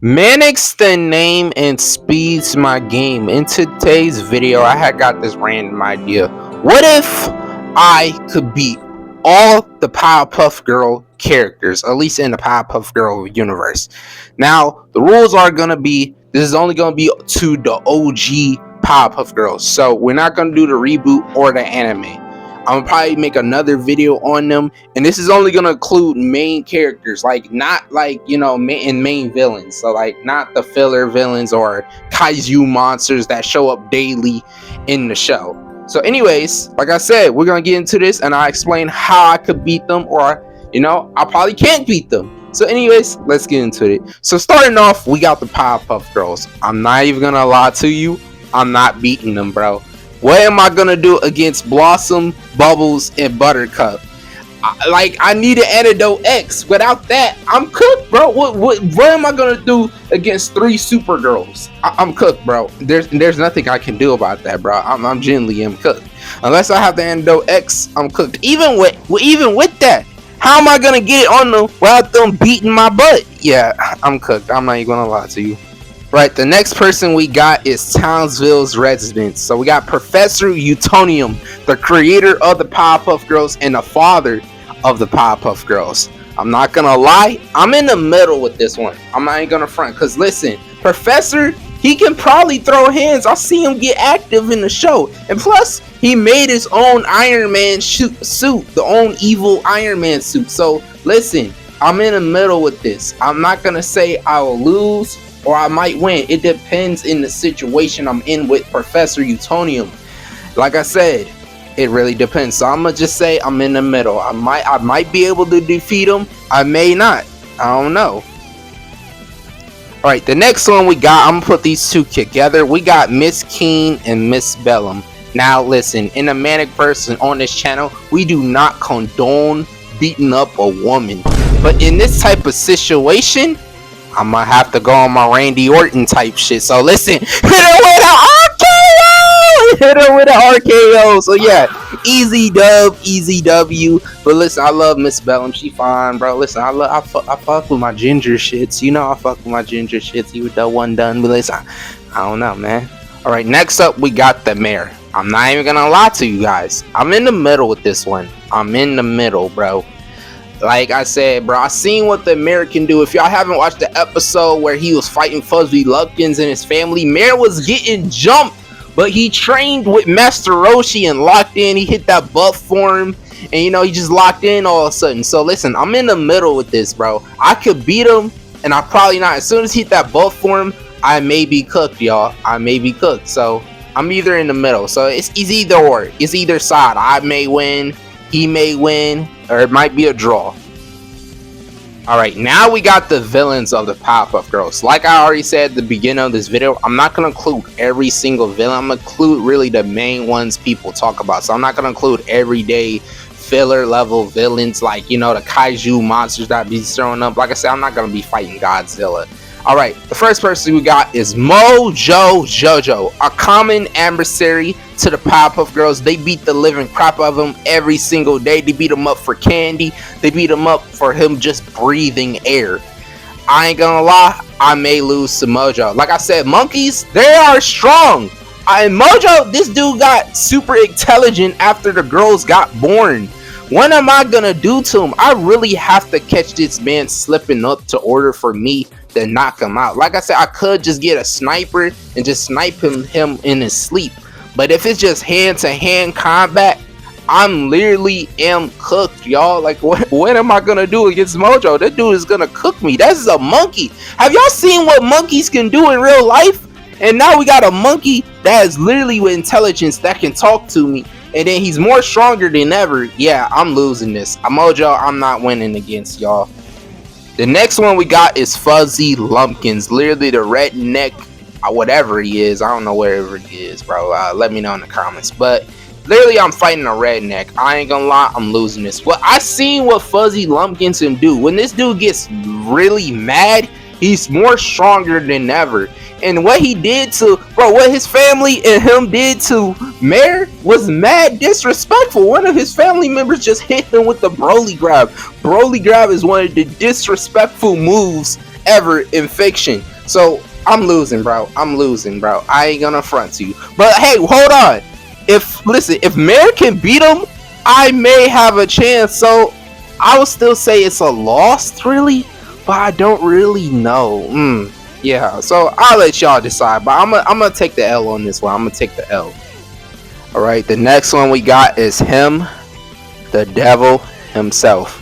Manic's the name and speeds my game. In today's video, I had got this random idea. What if I could beat all the Powerpuff Girl characters, at least in the Powerpuff Girl universe? Now, the rules are gonna be, this is only gonna be to the OG Powerpuff Girls. So we're not gonna do the reboot or the anime. I'm gonna probably make another video on them, and this is only gonna include main characters, like not like main villains. So like not the filler villains or kaiju monsters that show up daily in the show. So anyways, like I said, we're gonna get into this, and I'll explain how I could beat them, or I probably can't beat them. So anyways, let's get into it. So starting off, we got the Powerpuff Girls. I'm not even gonna lie to you, I'm not beating them, bro. What am I gonna do against Blossom, Bubbles, and Buttercup? I need an antidote X. Without that, I'm cooked, bro. What am I gonna do against 3 Supergirls? I'm cooked, bro. There's nothing I can do about that, bro. I'm genuinely cooked. Unless I have the antidote X, I'm cooked. Even with that, how am I gonna get it on them without them beating my butt? Yeah, I'm cooked. I'm not even gonna lie to you. Right, the next person we got is Townsville's resident. So we got Professor Utonium, the creator of the Powerpuff Girls and the father of the Powerpuff Girls. I'm not gonna lie, I'm in the middle with this one. I'm not even gonna front, because listen, Professor, he can probably throw hands. I see him get active in the show. And plus, he made his own Iron Man suit, the own evil Iron Man suit. So listen, I'm in the middle with this. I'm not gonna say I will lose or I might win. It depends in the situation I'm in with Professor Utonium. Like I said, it really depends. So I'm gonna just say I'm in the middle. I might be able to defeat him. I may not. I don't know. Alright, the next one we got, I'm gonna put these two together. We got Miss Keen and Miss Bellum. Now listen, in the Manic person on this channel, we do not condone beating up a woman. But in this type of situation, I'm gonna have to go on my Randy Orton type shit. So listen, hit her with an RKO! Hit her with an RKO. So yeah, easy dub, easy W. But listen, I love Miss Bellum. She fine, bro. Listen, I fuck with my ginger shits. I fuck with my ginger shits. You the one done. But listen, I don't know, man. Alright, next up we got the mayor. I'm not even gonna lie to you guys. I'm in the middle with this one. I'm in the middle, bro. Like I said, bro, I seen what the mayor can do. If y'all haven't watched the episode where he was fighting Fuzzy Lumpkins and his family, mayor was getting jumped, but he trained with Master Roshi and locked in. He hit that buff for him, and he just locked in all of a sudden. So listen, I'm in the middle with this, bro. I could beat him, and I probably not. As soon as he hit that buff for him, I may be cooked, y'all. I may be cooked. So I'm either in the middle. So it's either or. It's either side. I may win, he may win, or it might be a draw. Alright, now we got the villains of the Powerpuff Girls. Like I already said at the beginning of this video, I'm not going to include every single villain. I'm going to include really the main ones people talk about. So I'm not going to include everyday filler level villains like, the kaiju monsters that be throwing up. Like I said, I'm not going to be fighting Godzilla. Alright, the first person we got is Mojo Jojo, a common adversary to the Powerpuff Girls. They beat the living crap out of him every single day. They beat him up for candy. They beat him up for him just breathing air. I ain't gonna lie, I may lose to Mojo. Like I said, monkeys, they are strong. And Mojo, this dude got super intelligent after the girls got born. What am I gonna do to him? I really have to catch this man slipping up to order for me to knock him out. Like I said, I could just get a sniper and just snipe him in his sleep. But if it's just hand-to-hand combat, I'm literally cooked, y'all. Like, what am I gonna do against Mojo? That dude is gonna cook me. That's a monkey. Have y'all seen what monkeys can do in real life? And now we got a monkey that is literally with intelligence that can talk to me. And then he's more stronger than ever. Yeah, I'm losing this. Mojo, I'm not winning against y'all. The next one we got is Fuzzy Lumpkins. Literally the redneck, whatever he is. I don't know wherever he is, bro. Let me know in the comments. But literally, I'm fighting a redneck. I ain't gonna lie, I'm losing this. Well, I seen what Fuzzy Lumpkins can do. When this dude gets really mad, he's more stronger than ever. And what he did to, what his family and him did to Mayor was mad disrespectful. One of his family members just hit him with the Broly grab. Broly grab is one of the disrespectful moves ever in fiction. So I'm losing, bro. I'm losing, bro. I ain't gonna front to you. But hey, hold on. If Mare can beat him, I may have a chance. So I would still say it's a loss, really, but I don't really know. Yeah, so I'll let y'all decide. But I'm gonna take the L on this one. I'm gonna take the L. All right, the next one we got is him, the devil himself.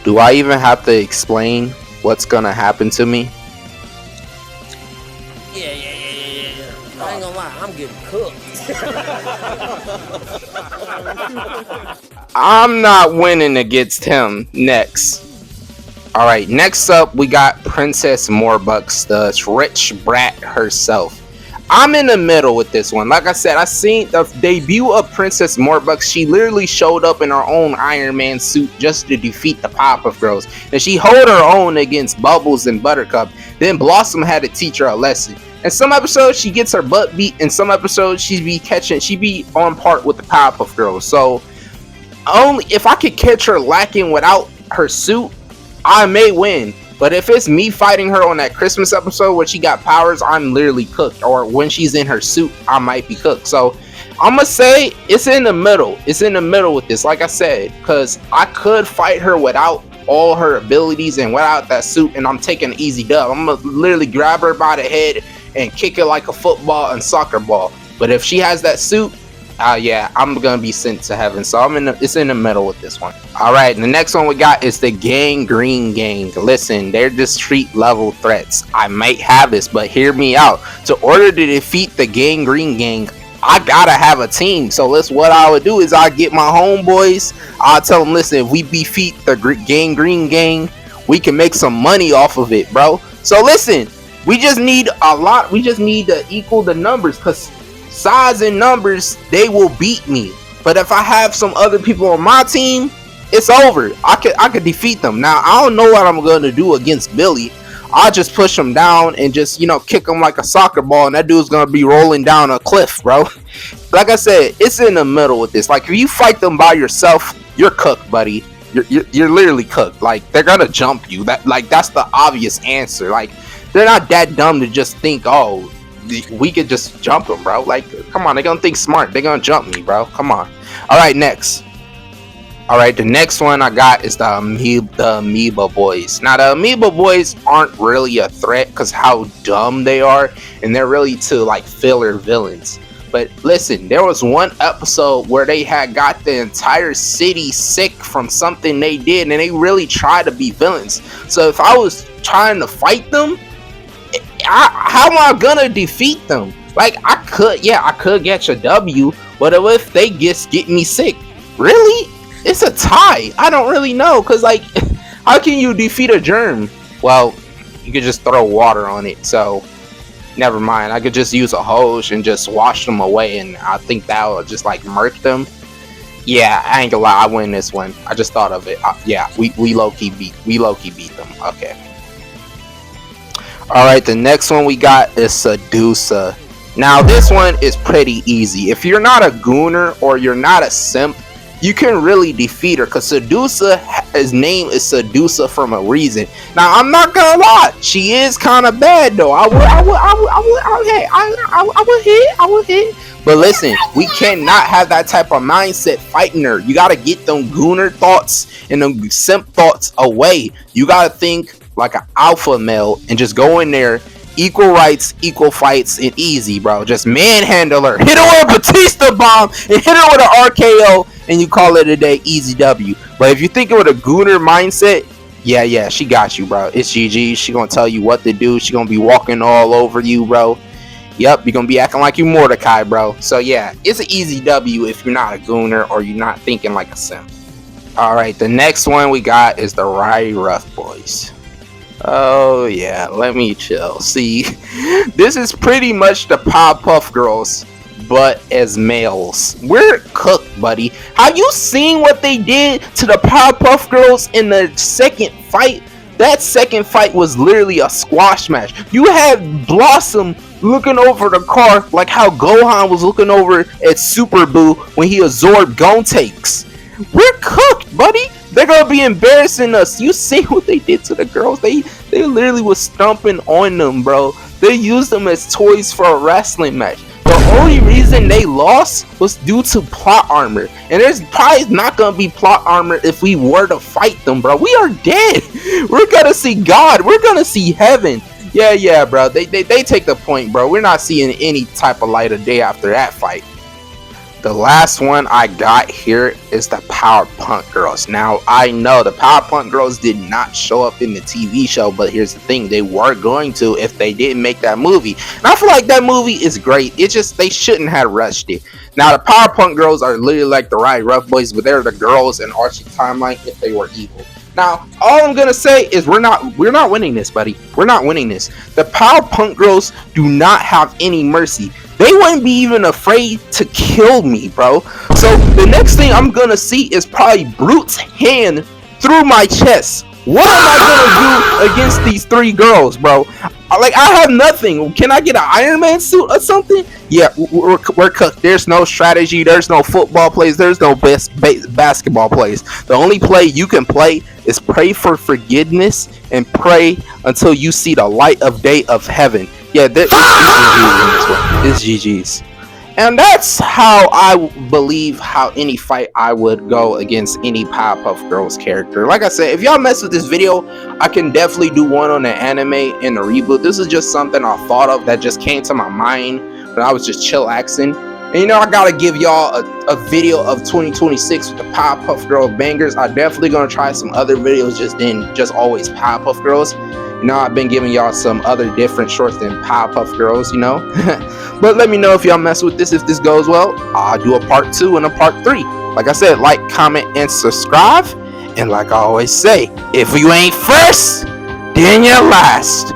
Do I even have to explain what's gonna happen to me? Yeah. I ain't gonna lie, I'm getting cooked. I'm not winning against him. Next. Alright, next up we got Princess Morbucks, the rich brat herself. I'm in the middle with this one. Like I said, I seen the debut of Princess Morbucks. She literally showed up in her own Iron Man suit just to defeat the Powerpuff Girls. And she held her own against Bubbles and Buttercup. Then Blossom had to teach her a lesson. In some episodes, she gets her butt beat. In some episodes, she be on part with the Powerpuff Girls. So, only if I could catch her lacking without her suit, I may win. But if it's me fighting her on that Christmas episode where she got powers, I'm literally cooked. Or when she's in her suit, I might be cooked. So I'm gonna say it's in the middle. It's in the middle with this, like I said, because I could fight her without all her abilities and without that suit, and I'm taking an easy dub. I'm gonna literally grab her by the head and kick it like a football and soccer ball. But if she has that suit, yeah, I'm gonna be sent to heaven. So it's in the middle with this one. All right, the next one we got is the Gangrene Gang. Listen, they're just street level threats. I might have this, but hear me out. To order to defeat the Gangrene Gang, I gotta have a team. So what I would do is I get my homeboys. I'll tell them, listen, if we defeat the Gangrene Gang, we can make some money off of it, bro. So listen, we just need a lot. We just need to equal the numbers, because size and numbers, they will beat me. But if I have some other people on my team, it's over. I could defeat them. Now, I don't know what I'm going to do against Billy. I'll just push him down and just, kick him like a soccer ball, and that dude's going to be rolling down a cliff, bro. Like I said, it's in the middle with this. Like, if you fight them by yourself, you're cooked, buddy. You're literally cooked. Like, they're going to jump you. That's the obvious answer. Like, they're not that dumb to just think, oh, we could just jump them, bro. Like, come on, they're gonna think smart. They're gonna jump me, bro. Come on. All right, next. All right, the next one I got is the Amoeba Boys. Now, the Amoeba Boys aren't really a threat because how dumb they are, and they're really to like filler villains. But listen, there was one episode where they had got the entire city sick from something they did, and they really tried to be villains. So if I was trying to fight them, how am I gonna defeat them? Like, I could get a W, but if they just get me sick, really? It's a tie. I don't really know, because like, how can you defeat a germ? Well, you could just throw water on it, so never mind. I could just use a hose and just wash them away, and I think that will just like murk them. Yeah, I ain't gonna lie, I win this one. I just thought of it. Yeah, we low-key beat them. Okay. Alright, the next one we got is Sedusa. Now, this one is pretty easy. If you're not a gooner or you're not a simp, you can really defeat her, because Sedusa, his name is Sedusa from a reason. Now, I'm not gonna lie, she is kind of bad though. I would hit. But listen, we cannot have that type of mindset fighting her. You gotta get them gooner thoughts and them simp thoughts away. You gotta think like an alpha male and just go in there, equal rights, equal fights, and easy, bro. Just manhandle her, hit her with a Batista bomb, and hit her with an RKO, and you call it a day, easy W. But if you think with a gooner mindset, yeah, she got you, bro. It's GG. She gonna tell you what to do. She gonna be walking all over you, bro. Yep, you're gonna be acting like you Mordecai, bro. So yeah, it's an easy W if you're not a gooner or you're not thinking like a simp. Alright, the next one we got is the Rye Rough Boys. Oh yeah, let me chill. See, this is pretty much the Powerpuff Girls, but as males. We're cooked, buddy. Have you seen what they did to the Powerpuff Girls in the second fight? That second fight was literally a squash match. You had Blossom looking over the car like how Gohan was looking over at Super Boo when he absorbed Gontakes. We're cooked, buddy. They're gonna be embarrassing us. You see what they did to the girls? They They literally was stomping on them, bro. They used them as toys for a wrestling match. The only reason they lost was due to plot armor. And there's probably not gonna be plot armor if we were to fight them, bro. We are dead. We're gonna see God. We're gonna see heaven. Yeah, bro. They take the point, bro. We're not seeing any type of light of day after that fight. The last one I got here is the Powerpuff Girls. Now, I know the Powerpuff Girls did not show up in the TV show, but here's the thing, they were going to if they didn't make that movie. And I feel like that movie is great. It's just they shouldn't have rushed it. Now, the Powerpuff Girls are literally like the Riot Rough Boys, but they're the girls in Archie timeline if they were evil. Now, all I'm gonna say is we're not winning this, buddy. We're not winning this. The Powerpuff Girls do not have any mercy. They wouldn't be even afraid to kill me, bro. So the next thing I'm gonna see is probably Brute's hand through my chest. What am I gonna do against these three girls, bro? Like, I have nothing. Can I get an Iron Man suit or something? Yeah, we're cooked. There's no strategy. There's no football plays. There's no basketball plays. The only play you can play is pray for forgiveness and pray until you see the light of day of heaven. Yeah, this is GG's. And that's how I believe how any fight I would go against any Powerpuff Girls character. Like I said, if y'all mess with this video, I can definitely do one on the anime and the reboot. This is just something I thought of that just came to my mind when I was just chillaxing. And you know, I gotta give y'all a video of 2026 with the Powerpuff Girl bangers. I'm definitely gonna try some other videos just always Powerpuff Girls. You know, I've been giving y'all some other different shorts than Powerpuff Girls, you know. But let me know if y'all mess with this. If this goes well, I'll do a part 2 and a part 3. Like I said, like, comment, and subscribe. And like I always say, if you ain't first, then you're last.